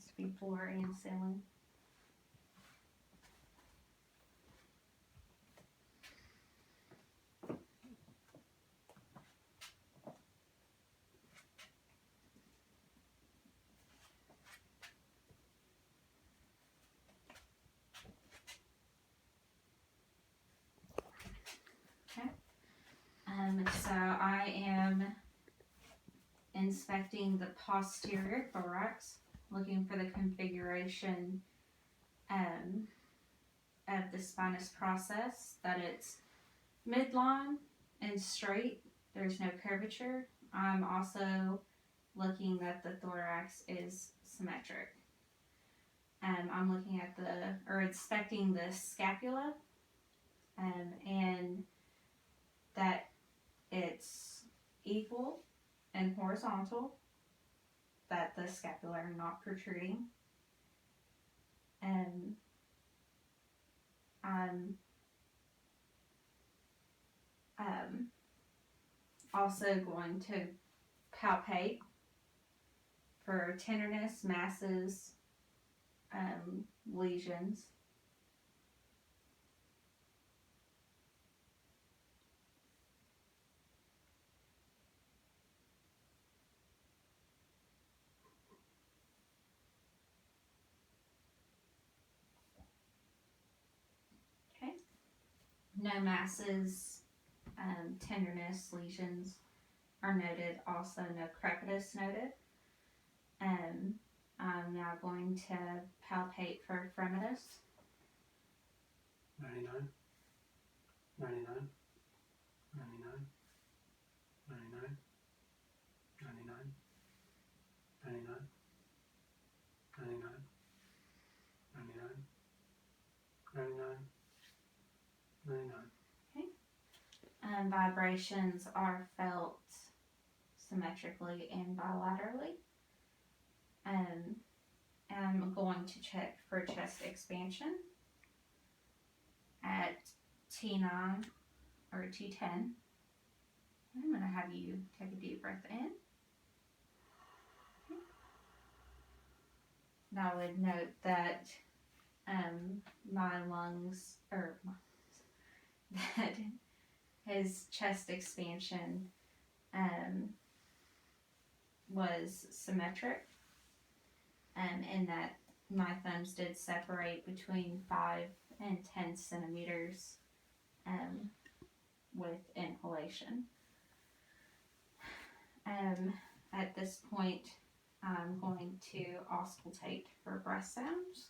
has to be floor and ceiling. So I am inspecting the posterior thorax, looking for the configuration of the spinous process, that it's midline and straight, there's no curvature. I'm also looking that the thorax is symmetric. I'm looking at inspecting the scapula, and that it's equal and horizontal, that the scapula are not protruding. And I'm also going to palpate for tenderness, masses, lesions. Okay. No masses, tenderness, lesions are noted. Also, no crepitus noted. I'm now going to palpate for fremitus. 99, 99, 99, 99, 99, 99, 99, 99, 99, 99. Okay. Vibrations are felt symmetrically and bilaterally. I'm going to check for chest expansion at T9 or T10. I'm going to have you take a deep breath in. And I would note that my lungs, that his chest expansion was symmetric, and that my thumbs did separate between 5 and 10 centimeters with inhalation. At this point, I'm going to auscultate for breath sounds.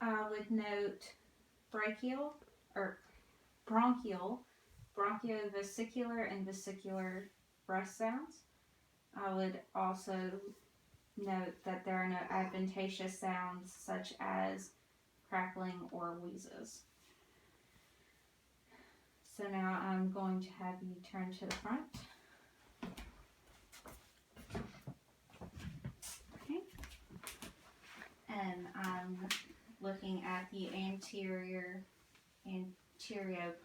I would note brachial or bronchial, bronchiovesicular, and vesicular breath sounds. I would also note that there are no adventitious sounds such as crackling or wheezes. So now I'm going to have you turn to the front. Okay. And I'm looking at the anterior,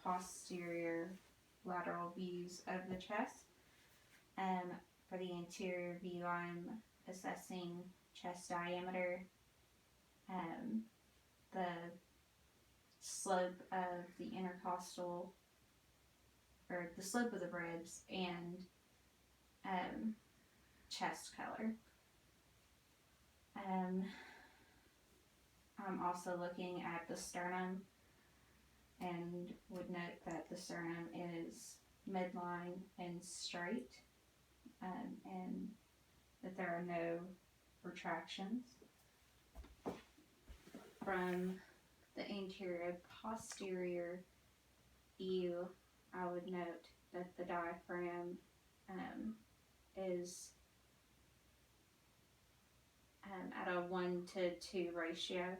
posterior, lateral views of the chest. For the anterior view, I'm assessing chest diameter, the slope of the intercostal, or the slope of the ribs, and chest color. I'm also looking at the sternum and would note that the sternum is midline and straight, and that there are no retractions. From the anterior posterior view, I would note that the diaphragm is at a 1:2 ratio.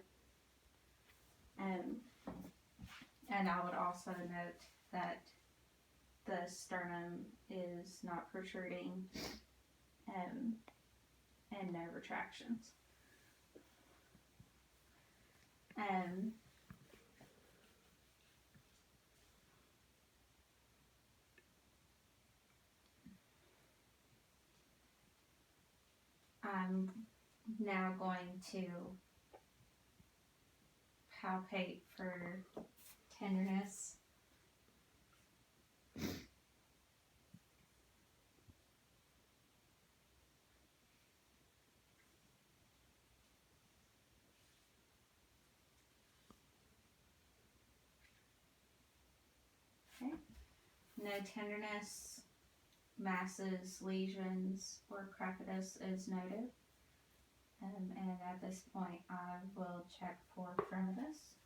And I would also note that the sternum is not protruding, and no retractions. I'm now going to palpate for tenderness. Okay. No tenderness, masses, lesions, or crepitus is noted. And at this point, I will check for fremitus.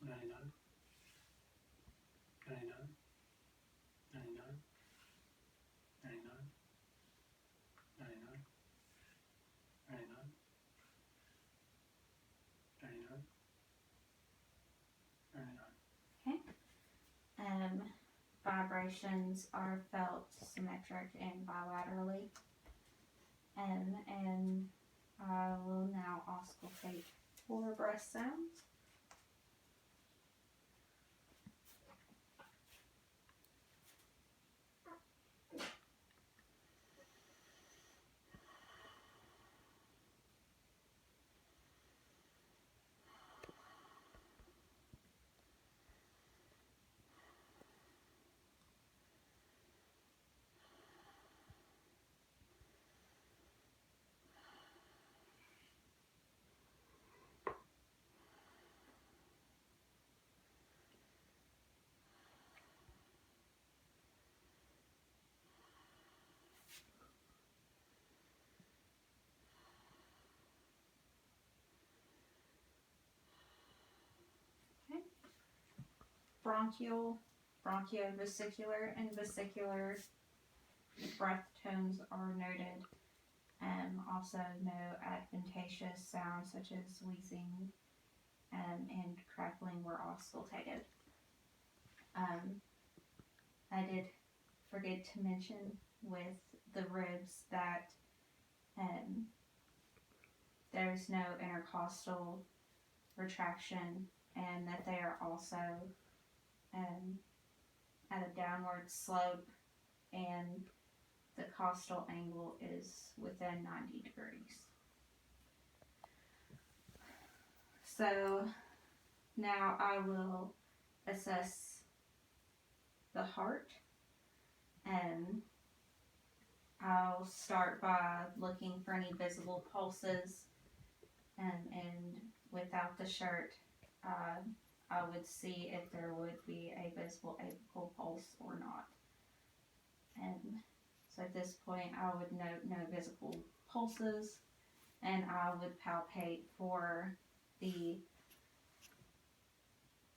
99, 99, 99, 99, 99, 99, 99, 99. Vibrations are felt symmetric and bilaterally. And I will now auscultate for breath sounds. Bronchial, bronchiovesicular, and vesicular breath tones are noted. Also, no adventitious sounds such as wheezing and crackling were auscultated. I did forget to mention with the ribs that there's no intercostal retraction, and that they are also at a downward slope, and the costal angle is within 90 degrees. So now I will assess the heart, and I'll start by looking for any visible pulses, and without the shirt, I would see if there would be a visible apical pulse or not. And so at this point, I would note no visible pulses, and I would palpate for the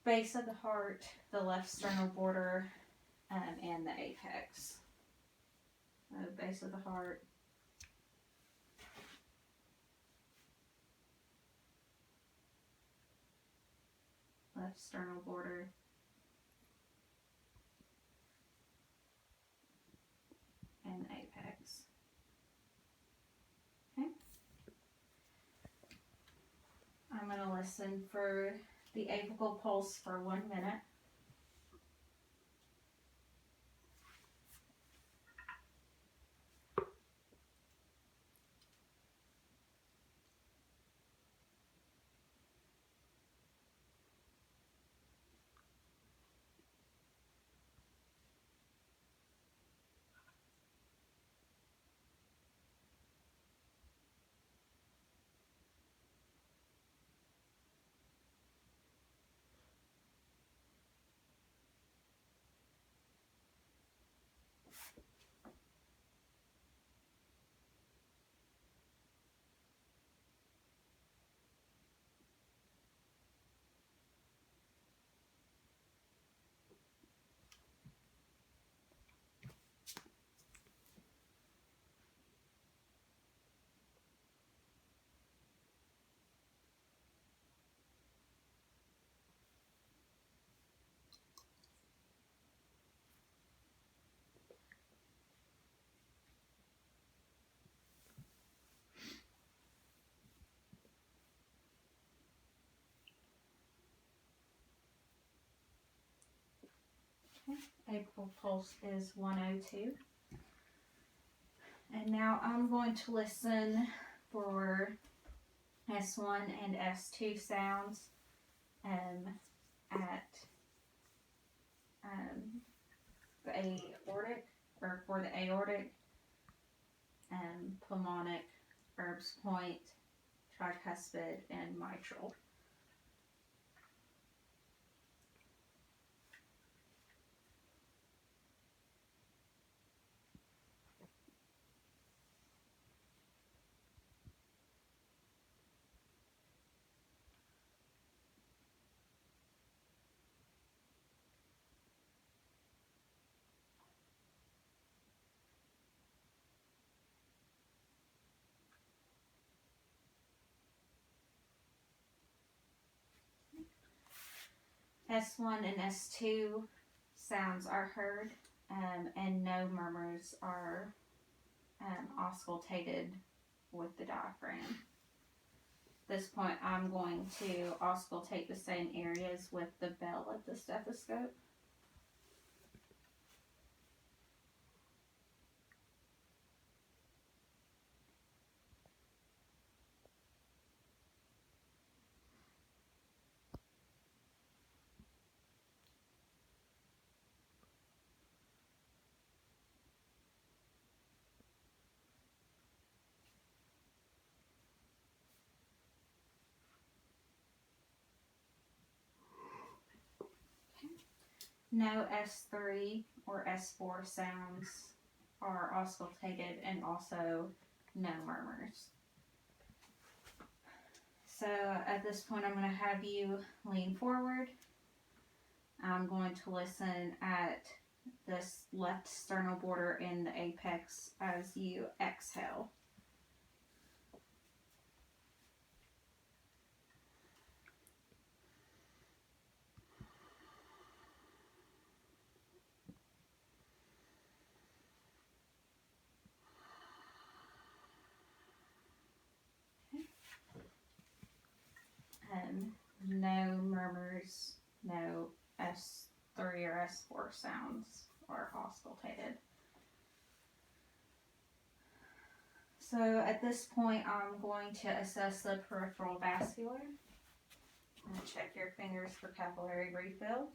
base of the heart, the left sternal border, and the apex. Base of the heart, left sternal border, and apex. Okay. I'm going listen for the apical pulse for 1 minute. Apical pulse is 102. And now I'm going to listen for S1 and S2 sounds at the aortic, or for the aortic, pulmonic, Erb's point, tricuspid, and mitral. S1 and S2 sounds are heard, and no murmurs are auscultated with the diaphragm. At this point, I'm going to auscultate the same areas with the bell of the stethoscope. No S3 or S4 sounds are auscultated, and also no murmurs. So at this point, I'm going to have you lean forward. I'm going to listen at this left sternal border in the apex as you exhale. No murmurs, no S3 or S4 sounds are auscultated. So at this point, I'm going to assess the peripheral vascular. I'm going to check your fingers for capillary refill.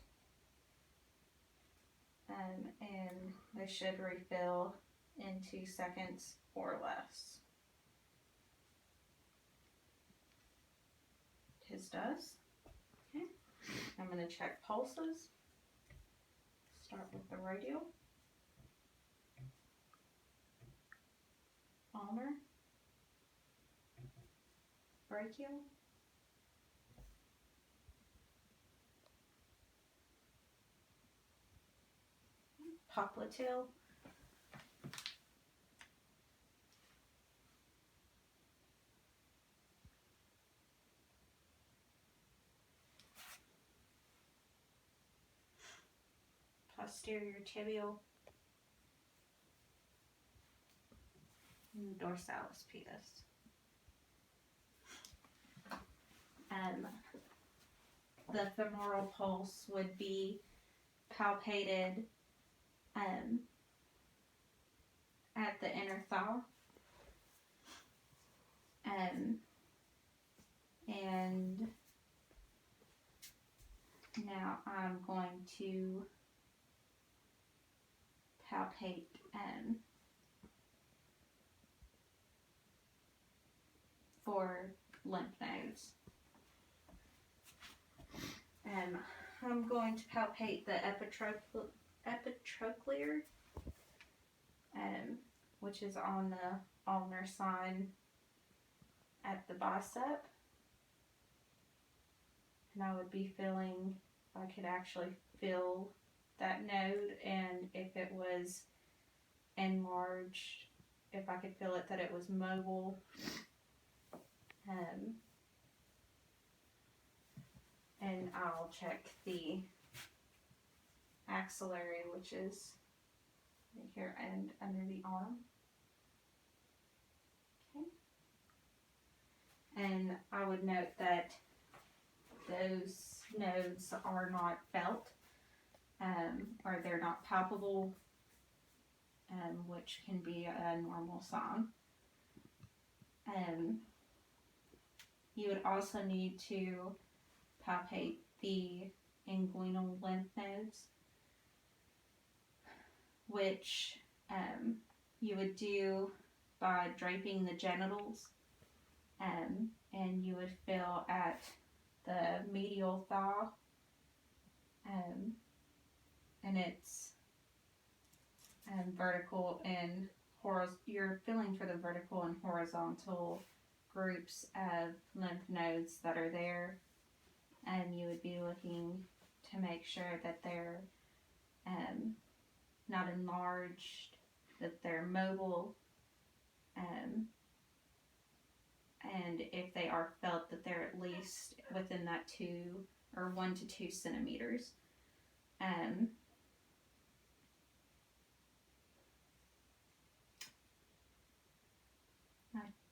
And they should refill in 2 seconds or less. His does. Okay. I'm going to check pulses. Start with the radial. Ulnar. Brachial. Popliteal. Posterior tibial. And dorsalis pedis. the femoral pulse would be palpated at the inner thigh. And now I'm going to palpate for lymph nodes. I'm going to palpate the epitrochlear, which is on the ulnar sign at the bicep. And I would be feeling, if I could actually feel that node, and if it was enlarged, if I could feel it that it was mobile. And I'll check the axillary, which is right here and under the arm. Okay. And I would note that those nodes are not felt, or they're not palpable, which can be a normal sign. You would also need to palpate the inguinal lymph nodes, which you would do by draping the genitals, and you would feel at the medial thigh, and it's vertical and horizontal. You're feeling for the vertical and horizontal groups of lymph nodes that are there, and you would be looking to make sure that they're not enlarged, that they're mobile, and if they are felt, that they're at least within that 1 to 2 centimeters. I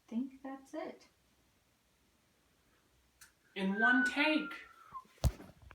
think that's it. In one take.